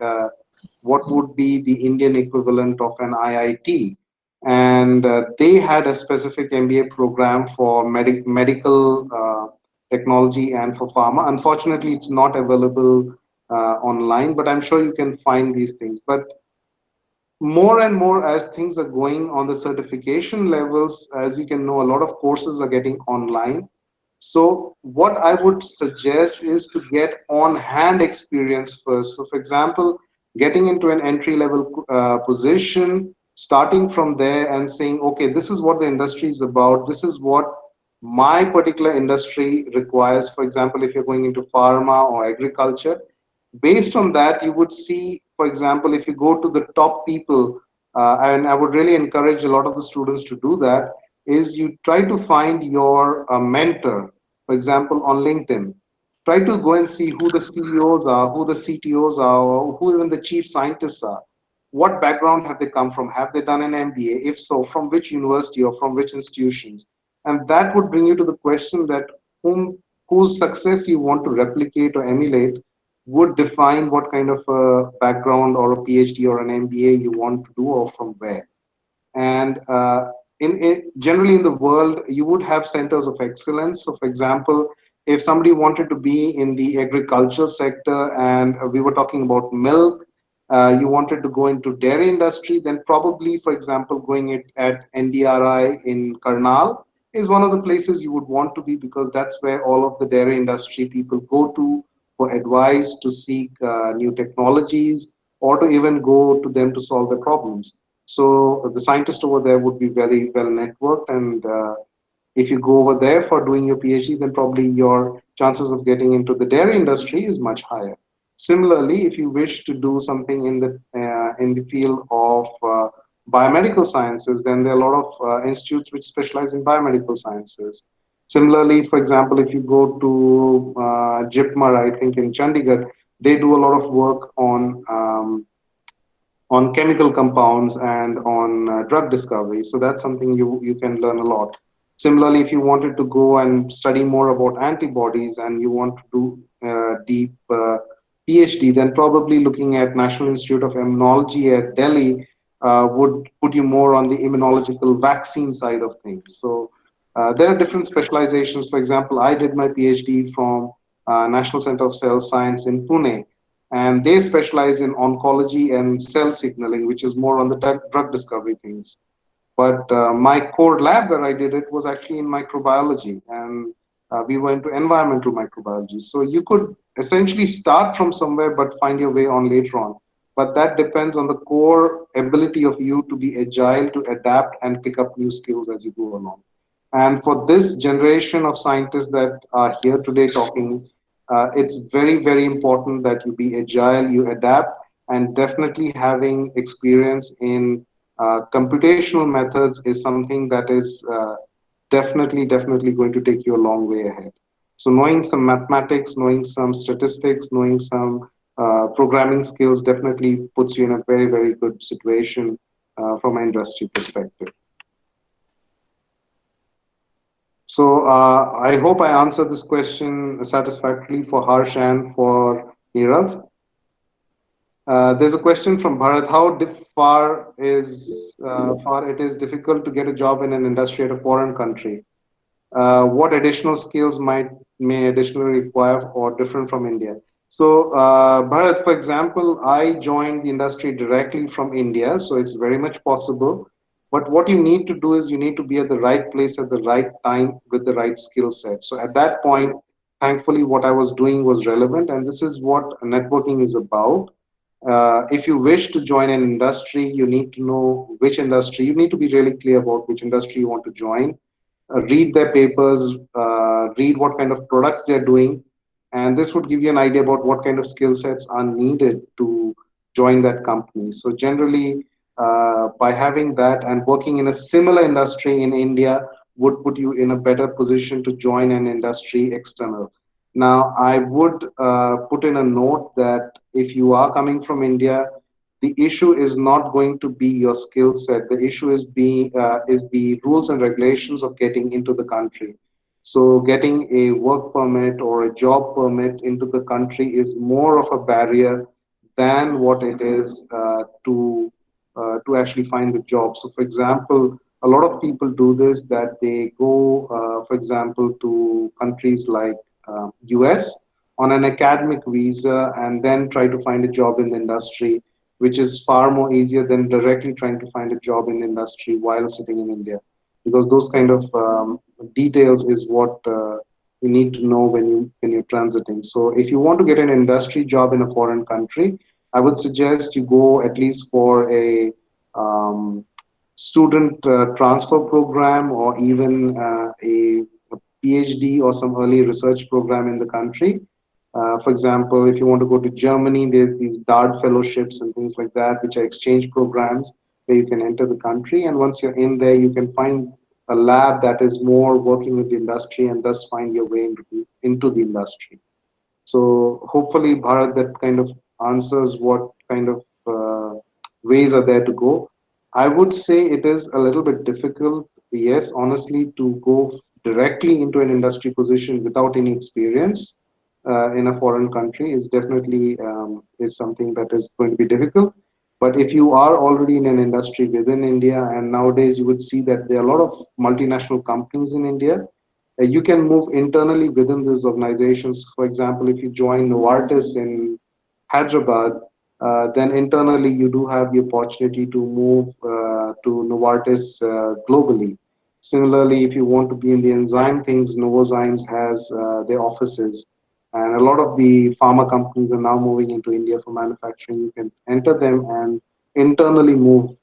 what would be the Indian equivalent of an IIT, and they had a specific MBA program for medical technology and for pharma. Unfortunately, it's not available online, but I'm sure you can find these things. But more and more as things are going on the certification levels, as you can know, a lot of courses are getting online. So what I would suggest is to get on-hand experience first. So for example, getting into an entry-level position, starting from there and saying, okay, this is what the industry is about. This is what my particular industry requires. For example, if you're going into pharma or agriculture, based on that, you would see, for example, if you go to the top people, and I would really encourage a lot of the students to do that, is you try to find your mentor, for example, on LinkedIn. Try to go and see who the CEOs are, who the CTOs are, or who even the chief scientists are. What background have they come from? Have they done an MBA? If so, from which university or from which institutions? And that would bring you to the question that whose success you want to replicate or emulate, would define what kind of a background or a PhD or an MBA you want to do or from where. And generally in the world, you would have centers of excellence. So, for example, if somebody wanted to be in the agriculture sector, and we were talking about milk, you wanted to go into dairy industry, then probably, for example, going it at NDRI in Karnal is one of the places you would want to be, because that's where all of the dairy industry people go to for advice, to seek new technologies, or to even go to them to solve their problems. So the scientist over there would be very well networked, and if you go over there for doing your PhD, then probably your chances of getting into the dairy industry is much higher. Similarly, if you wish to do something in the field of biomedical sciences, then there are a lot of institutes which specialize in biomedical sciences. Similarly, for example, if you go to JIPMER, I think in Chandigarh, they do a lot of work on chemical compounds and on drug discovery. So that's something you can learn a lot. Similarly, if you wanted to go and study more about antibodies and you want to do deep PhD, then probably looking at National Institute of Immunology at Delhi would put you more on the immunological vaccine side of things. So there are different specializations. For example, I did my PhD from National Center of Cell Science in Pune, and they specialize in oncology and cell signaling, which is more on the drug discovery things. But my core lab where I did it was actually in microbiology, and we were into environmental microbiology. So you could essentially start from somewhere but find your way on later on. But that depends on the core ability of you to be agile, to adapt and pick up new skills as you go along. And for this generation of scientists that are here today talking, it's very, very important that you be agile, you adapt, and definitely having experience in computational methods is something that is definitely going to take you a long way ahead. So knowing some mathematics, knowing some statistics, knowing some programming skills definitely puts you in a very, very good situation from an industry perspective. So I hope I answered this question satisfactorily for Harsh and for Nirav. There's a question from Bharat. How far it is difficult to get a job in an industry at a foreign country? What additional skills may additionally require or different from India? So, Bharat, for example, I joined the industry directly from India, so it's very much possible. But what you need to do is you need to be at the right place at the right time with the right skill set. So at that point, thankfully, what I was doing was relevant, and this is what networking is about. If you wish to join an industry, you need to know which industry. You need to be really clear about which industry you want to join. Read their papers, read what kind of products they're doing, and this would give you an idea about what kind of skill sets are needed to join that company. So generally, by having that and working in a similar industry in India would put you in a better position to join an industry external. Now, I would put in a note that if you are coming from India, the issue is not going to be your skill set. The issue is the rules and regulations of getting into the country. So getting a work permit or a job permit into the country is more of a barrier than what it is to actually find the job. So, for example, a lot of people do this, that they go, for example, to countries like US on an academic visa and then try to find a job in the industry, which is far more easier than directly trying to find a job in the industry while sitting in India, because those kind of details is what you need to know when you're transiting. So if you want to get an industry job in a foreign country, I would suggest you go at least for a student transfer program, or even a PhD or some early research program in the country. For example, if you want to go to Germany, there's these DARD fellowships and things like that, which are exchange programs where you can enter the country. And once you're in there, you can find a lab that is more working with the industry and thus find your way into the industry. So hopefully, Bharat, that kind of answers what kind of ways are there to go. I would say it is a little bit difficult, yes, honestly, to go directly into an industry position without any experience. in a foreign country is definitely is something that is going to be difficult. But if you are already in an industry within India, and nowadays you would see that there are a lot of multinational companies in India, you can move internally within these organizations. For example, if you join Novartis in Hyderabad, then internally you do have the opportunity to move to Novartis globally. Similarly, if you want to be in the enzyme things, Novozymes has their offices. And a lot of the pharma companies are now moving into India for manufacturing. You can enter them and internally move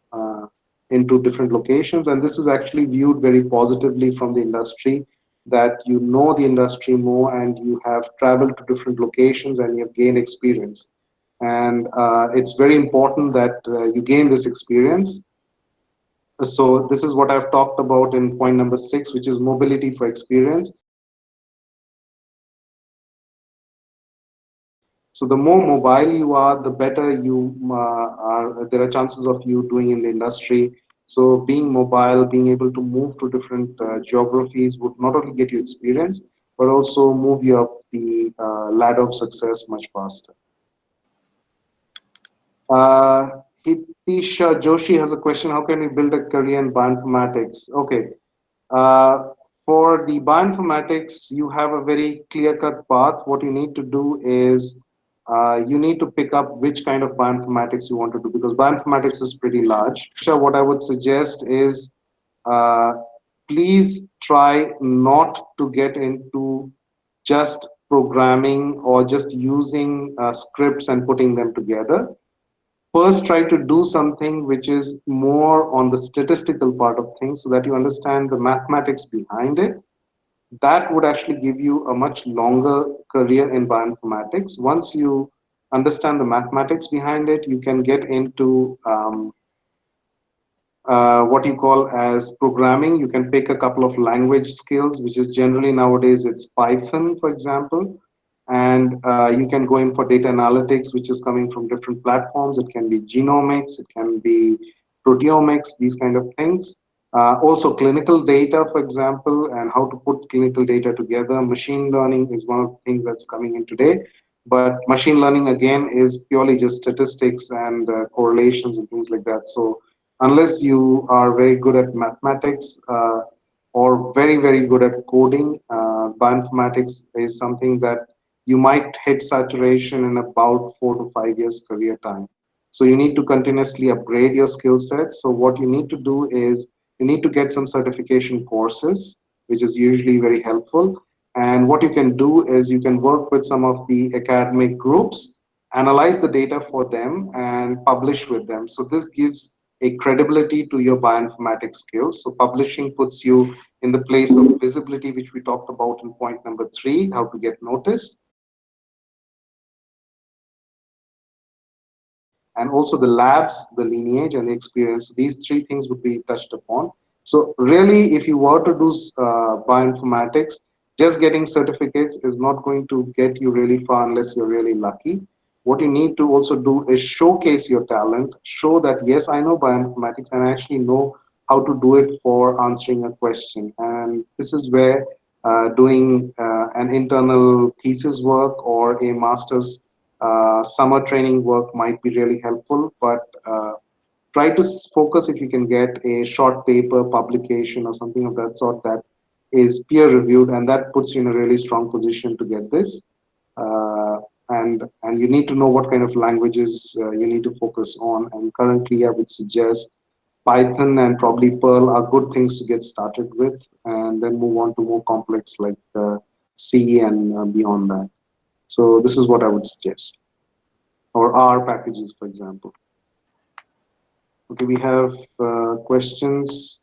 into different locations. And this is actually viewed very positively from the industry, that you know the industry more and you have traveled to different locations and you have gained experience. And it's very important that you gain this experience. So this is what I've talked about in point number 6, which is mobility for experience. So the more mobile you are, the better you are. There are chances of you doing in the industry. So being mobile, being able to move to different geographies would not only get you experience, but also move you up the ladder of success much faster. Uh, Hitisha Joshi has a question: how can we build a career in bioinformatics? Okay. Uh, for the bioinformatics, you have a very clear-cut path. What you need to do is you need to pick up which kind of bioinformatics you want to do, because bioinformatics is pretty large. So what I would suggest is uh, please try not to get into just programming or just using scripts and putting them together. First, try to do something which is more on the statistical part of things so that you understand the mathematics behind it. That would actually give you a much longer career in bioinformatics. Once you understand the mathematics behind it, you can get into what you call as programming. You can pick a couple of language skills, which is generally nowadays it's Python, for example. And you can go in for data analytics, which is coming from different platforms. It can be genomics, it can be proteomics, these kind of things. Also clinical data, for example, and how to put clinical data together. Machine learning is one of the things that's coming in today. But machine learning, again, is purely just statistics and correlations and things like that. So unless you are very good at mathematics or very, very good at coding, bioinformatics is something that you might hit saturation in about 4 to 5 years career time. So you need to continuously upgrade your skill set. So what you need to do is you need to get some certification courses, which is usually very helpful. And what you can do is you can work with some of the academic groups, analyze the data for them, and publish with them. So this gives a credibility to your bioinformatics skills. So publishing puts you in the place of visibility, which we talked about in point number 3, how to get noticed. And also the labs, the lineage, and the experience. These 3 things would be touched upon. So really, if you were to do bioinformatics, just getting certificates is not going to get you really far unless you're really lucky. What you need to also do is showcase your talent, show that, yes, I know bioinformatics and I actually know how to do it for answering a question. And this is where doing an internal thesis work or a master's summer training work might be really helpful, but try to focus if you can get a short paper publication or something of that sort that is peer reviewed, and that puts you in a really strong position to get this. And you need to know what kind of languages you need to focus on. And currently, I would suggest Python and probably Perl are good things to get started with, and then move on to more complex like C and beyond that. So this is what I would suggest, or R packages, for example. Okay, we have questions.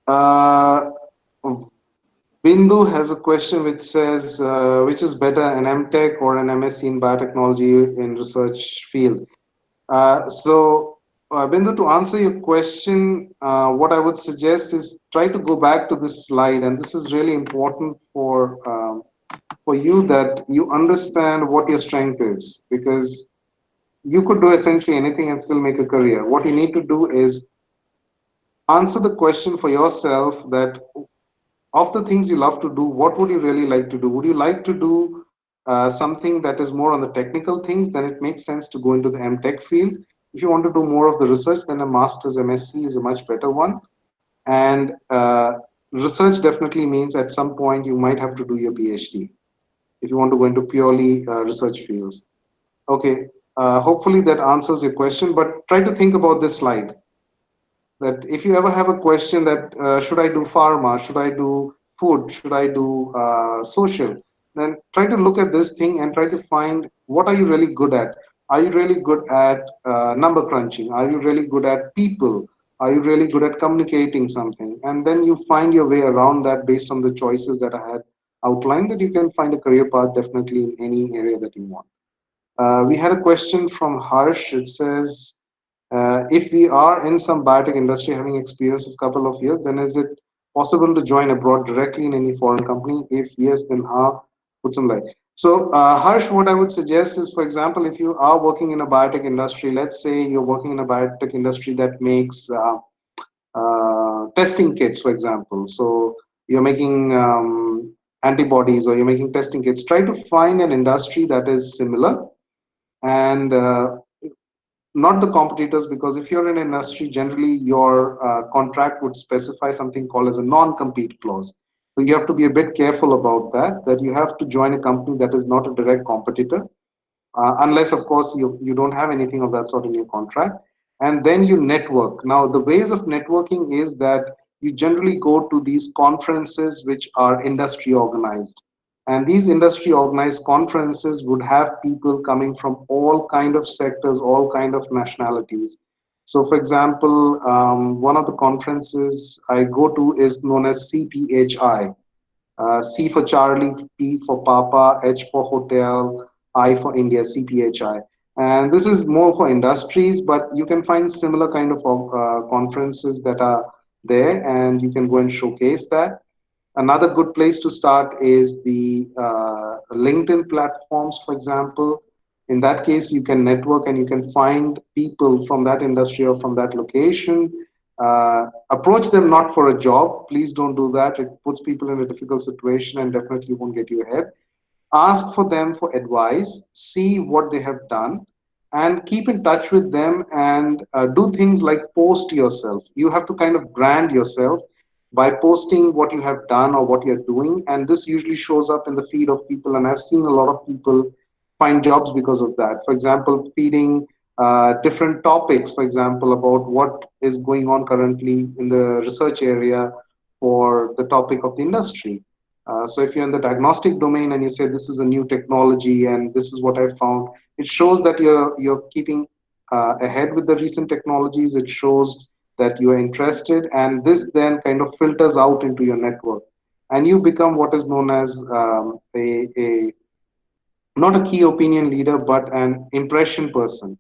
Uh, Bindu has a question which says, which is better, an Mtech or an MSc in biotechnology in research field? Bindu, to answer your question, what I would suggest is try to go back to this slide, and this is really important for you, that you understand what your strength is, because you could do essentially anything and still make a career. What you need to do is answer the question for yourself, that of the things you love to do, what would you really like to do? Would you like to do something that is more on the technical things? Then it makes sense to go into the Mtech field. If you want to do more of the research, then a master's MSc is a much better one. And research definitely means at some point you might have to do your PhD if you want to go into purely research fields. Okay, hopefully that answers your question, but try to think about this slide, that if you ever have a question that should I do pharma, should I do food, should I do social, then try to look at this thing and try to find what are you really good at. Are you really good at number crunching? Are you really good at people? Are you really good at communicating something? And then you find your way around that based on the choices that I had outlined, that you can find a career path definitely in any area that you want. We had a question from Harsh. It says, if we are in some biotech industry having experience of a couple of years, then is it possible to join abroad directly in any foreign company? If yes, then how? Put some light. So, Harsh, what I would suggest is, for example, if you are working in a biotech industry, let's say you're working in a biotech industry that makes testing kits, for example. So you're making antibodies or you're making testing kits. Try to find an industry that is similar and not the competitors, because if you're in an industry, generally your contract would specify something called as a non-compete clause. So you have to be a bit careful about that, that you have to join a company that is not a direct competitor, unless of course you don't have anything of that sort in your contract. And then you network. Now the ways of networking is that you generally go to these conferences which are industry organized, and these industry organized conferences would have people coming from all kind of sectors, all kind of nationalities. So for example, one of the conferences I go to is known as CPHI. C for Charlie, P for Papa, H for Hotel, I for India, CPHI. And this is more for industries, but you can find similar kind of conferences that are there, and you can go and showcase that. Another good place to start is the LinkedIn platforms, for example. In that case, you can network and you can find people from that industry or from that location. Approach them not for a job. Please don't do that. It puts people in a difficult situation and definitely won't get you ahead. Ask for them for advice, see what they have done, and keep in touch with them, and do things like post yourself. You have to kind of brand yourself by posting what you have done or what you're doing, and this usually shows up in the feed of people, and I've seen a lot of people find jobs because of that. For example, feeding different topics, for example, about what is going on currently in the research area for the topic of the industry. So if you're in the diagnostic domain and you say this is a new technology and this is what I found, it shows that you're keeping ahead with the recent technologies. It shows that you are interested, and this then kind of filters out into your network, and you become what is known as a not a key opinion leader, but an impression person.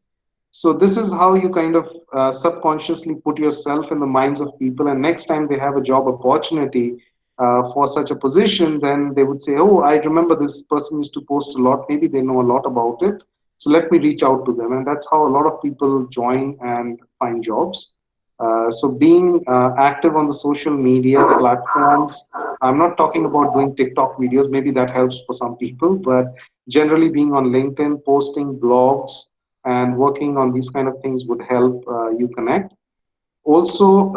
So this is how you kind of subconsciously put yourself in the minds of people, and next time they have a job opportunity for such a position, then they would say, "Oh, I remember this person used to post a lot. Maybe they know a lot about it. So let me reach out to them." And that's how a lot of people join and find jobs. So being active on the social media platforms, I'm not talking about doing TikTok videos. Maybe that helps for some people, but generally being on LinkedIn, posting blogs, and working on these kind of things would help you connect. Also,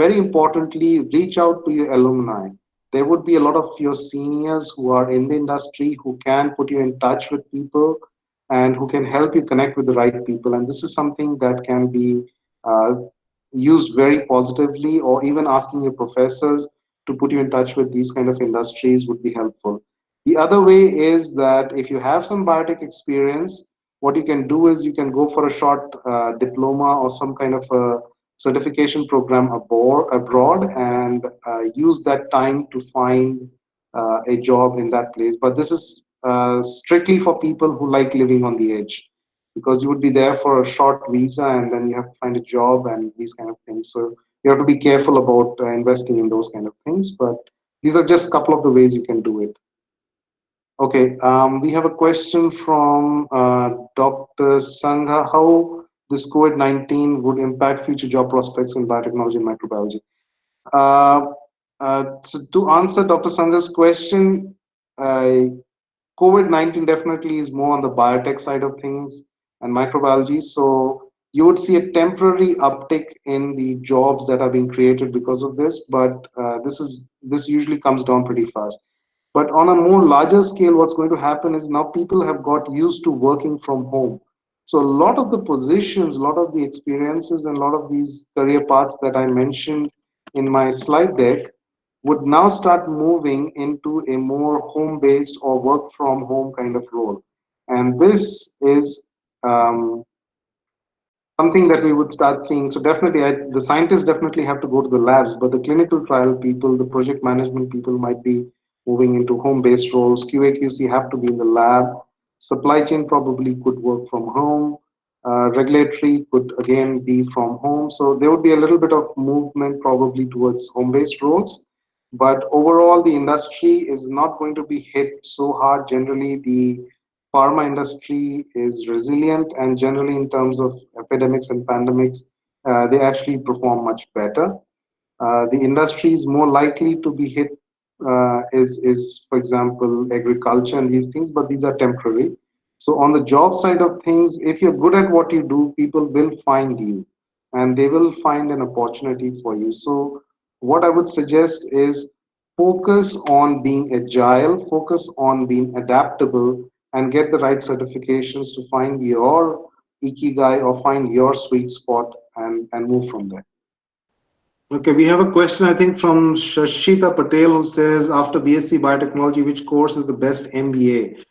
very importantly, reach out to your alumni. There would be a lot of your seniors who are in the industry who can put you in touch with people and who can help you connect with the right people. And this is something that can be uh, used very positively, or even asking your professors to put you in touch with these kind of industries would be helpful. The other way is that if you have some biotech experience, what you can do is you can go for a short diploma or some kind of a certification program abroad, and use that time to find a job in that place. But this is strictly for people who like living on the edge, because you would be there for a short visa and then you have to find a job and these kind of things. So you have to be careful about investing in those kind of things. But these are just a couple of the ways you can do it. Okay, we have a question from Dr. Sangha. How this COVID-19 would impact future job prospects in biotechnology and microbiology? Uh, So to answer Dr. Sanjay's question, COVID-19 definitely is more on the biotech side of things and microbiology. So you would see a temporary uptick in the jobs that are being created because of this, but this usually comes down pretty fast. But on a more larger scale, what's going to happen is now people have got used to working from home. So a lot of the positions, a lot of the experiences, and a lot of these career paths that I mentioned in my slide deck would now start moving into a more home-based or work from home kind of role. And this is something that we would start seeing. So definitely, the scientists definitely have to go to the labs, but the clinical trial people, the project management people might be moving into home-based roles. QA/QC have to be in the lab. Supply chain probably could work from home. Regulatory could again be from home. So there would be a little bit of movement probably towards home-based roles. But overall, the industry is not going to be hit so hard. Generally, the pharma industry is resilient, and generally in terms of epidemics and pandemics, they actually perform much better. The industry is more likely to be hit is, for example, agriculture and these things, but these are temporary. So on the job side of things, if you're good at what you do, people will find you and they will find an opportunity for you. So what I would suggest is focus on being agile, focus on being adaptable, and get the right certifications to find your ikigai or find your sweet spot and move from there. Okay, we have a question, I think, from Shashita Patel, who says, after BSc Biotechnology, which course is the best MBA?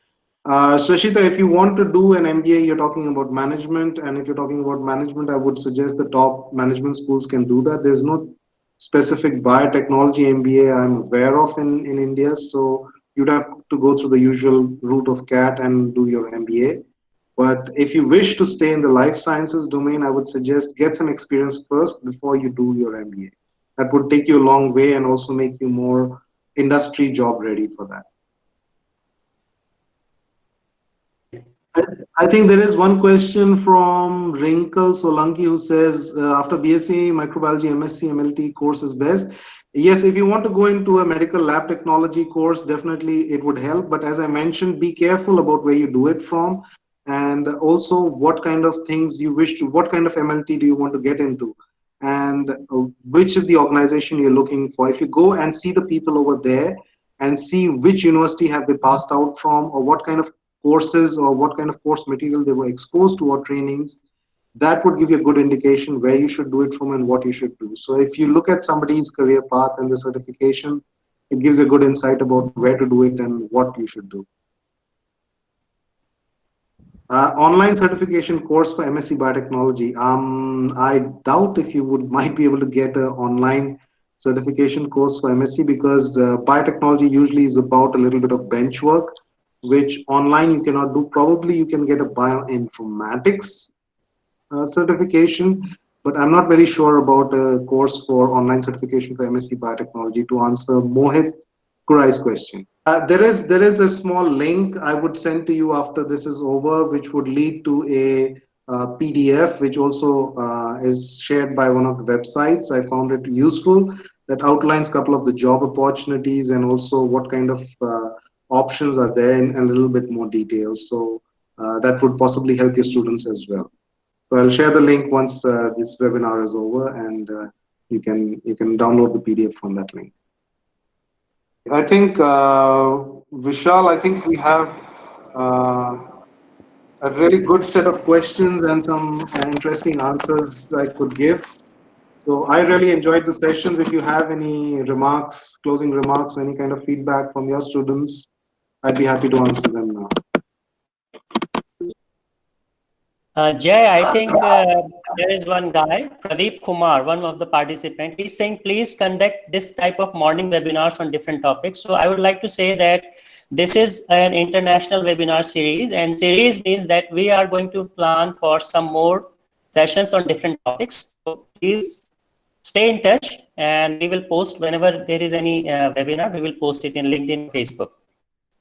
Shashita, if you want to do an MBA, you're talking about management. And if you're talking about management, I would suggest the top management schools can do that. There's no specific biotechnology MBA I'm aware of in India. So you'd have to go through the usual route of CAT and do your MBA. But if you wish to stay in the life sciences domain, I would suggest get some experience first before you do your MBA. That would take you a long way and also make you more industry job ready for that. I think there is one question from Wrinkle Solanki who says, after BSc Microbiology, MSc, MLT course is best. Yes, if you want to go into a medical lab technology course, definitely it would help. But as I mentioned, be careful about where you do it from, and also what kind of things you wish to, what kind of MLT do you want to get into, and which is the organization you're looking for. If you go and see the people over there and see which university have they passed out from, or what kind of courses or what kind of course material they were exposed to or trainings, that would give you a good indication where you should do it from and what you should do. So if you look at somebody's career path and the certification, it gives a good insight about where to do it and what you should do. Online certification course for MSc Biotechnology. I doubt if you might be able to get an online certification course for MSc, because biotechnology usually is about a little bit of bench work, which online you cannot do. Probably you can get a bioinformatics certification, but I'm not very sure about a course for online certification for MSc Biotechnology, to answer Mohit Kurai's question. There is a small link I would send to you after this is over, which would lead to a PDF, which also is shared by one of the websites. I found it useful, that outlines a couple of the job opportunities and also what kind of options are there in a little bit more details. So that would possibly help your students as well. So I'll share the link once this webinar is over, and you can download the PDF from that link. I think, Vishal, I think we have a really good set of questions and some interesting answers I could give. So I really enjoyed the sessions. If you have any remarks, closing remarks, or any kind of feedback from your students, I'd be happy to answer them now. Jay, I think there is one guy, Pradeep Kumar, one of the participants. He's saying, please conduct this type of morning webinars on different topics. So I would like to say that this is an international webinar series, and series means that we are going to plan for some more sessions on different topics. So please stay in touch, and we will post whenever there is any webinar, we will post it in LinkedIn, Facebook.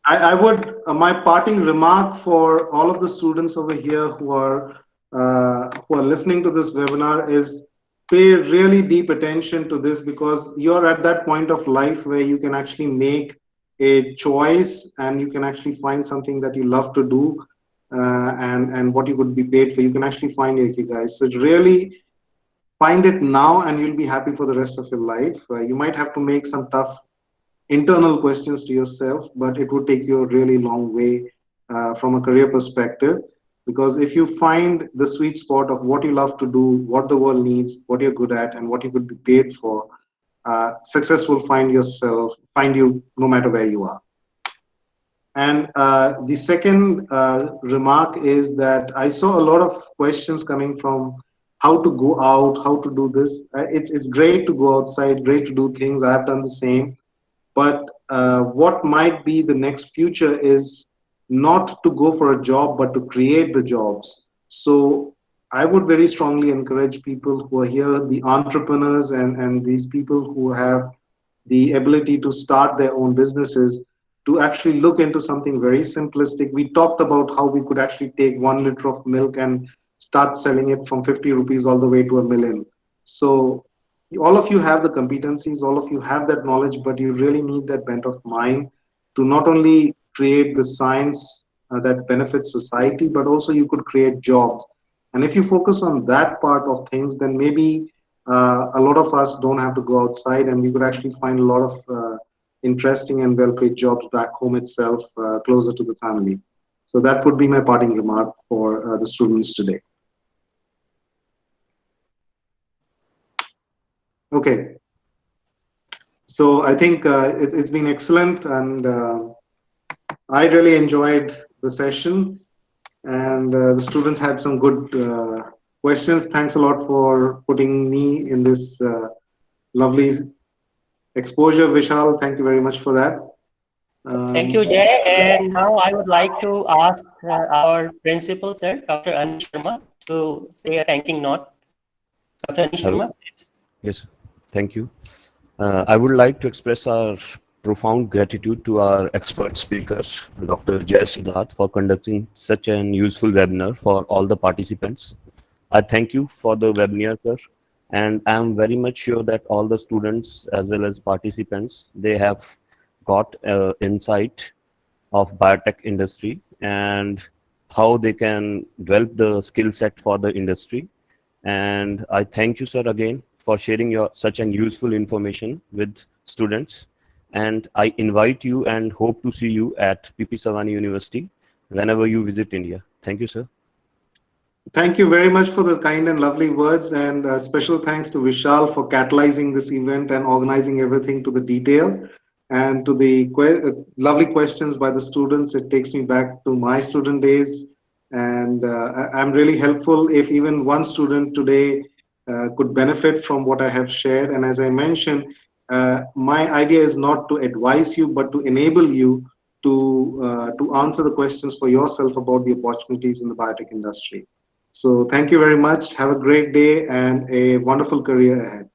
I would, my parting remark for all of the students over here who are listening to this webinar is, pay really deep attention to this, because you're at that point of life where you can actually make a choice and you can actually find something that you love to do, and what you would be paid for. You can actually find your ikigai. So really find it now and you'll be happy for the rest of your life. You might have to make some tough internal questions to yourself, but it would take you a really long way from a career perspective. Because if you find the sweet spot of what you love to do, what the world needs, what you're good at, and what you could be paid for, success will find you no matter where you are. And the second remark is that I saw a lot of questions coming from how to go out, how to do this. It's great to go outside, great to do things. I have done the same. But what might be the next future is not to go for a job, but to create the jobs. So I would very strongly encourage people who are here, the entrepreneurs and these people who have the ability to start their own businesses, to actually look into something very simplistic. We talked about how we could actually take 1 liter of milk and start selling it from 50 rupees all the way to a million. So all of you have the competencies, all of you have that knowledge, but you really need that bent of mind to not only create the science that benefits society, but also you could create jobs. And if you focus on that part of things, then maybe a lot of us don't have to go outside, and we could actually find a lot of interesting and well-paid jobs back home itself, closer to the family. So that would be my parting remark for the students today. Okay. So I think it's been excellent, and I really enjoyed the session, and the students had some good questions. Thanks a lot for putting me in this lovely exposure, Vishal. Thank you very much for that. Thank you, Jay. And now I would like to ask our principal, sir, Dr. Anish Sharma, to say a thanking note. Dr. Anish Hello. Sharma, please. Yes, thank you. I would like to express our profound gratitude to our expert speakers, Dr. Jay Siddharth, for conducting such an useful webinar for all the participants. I thank you for the webinar, sir, and I am very much sure that all the students as well as participants, they have got insight of biotech industry and how they can develop the skill set for the industry. And I thank you, sir, again for sharing your such an useful information with students. And I invite you and hope to see you at PP Savani University whenever you visit India. Thank you, sir. Thank you very much for the kind and lovely words, and special thanks to Vishal for catalyzing this event and organizing everything to the detail, and to the lovely questions by the students. It takes me back to my student days, and I'm really helpful if even one student today could benefit from what I have shared. And as I mentioned, my idea is not to advise you, but to enable you to answer the questions for yourself about the opportunities in the biotech industry. So thank you very much. Have a great day and a wonderful career ahead.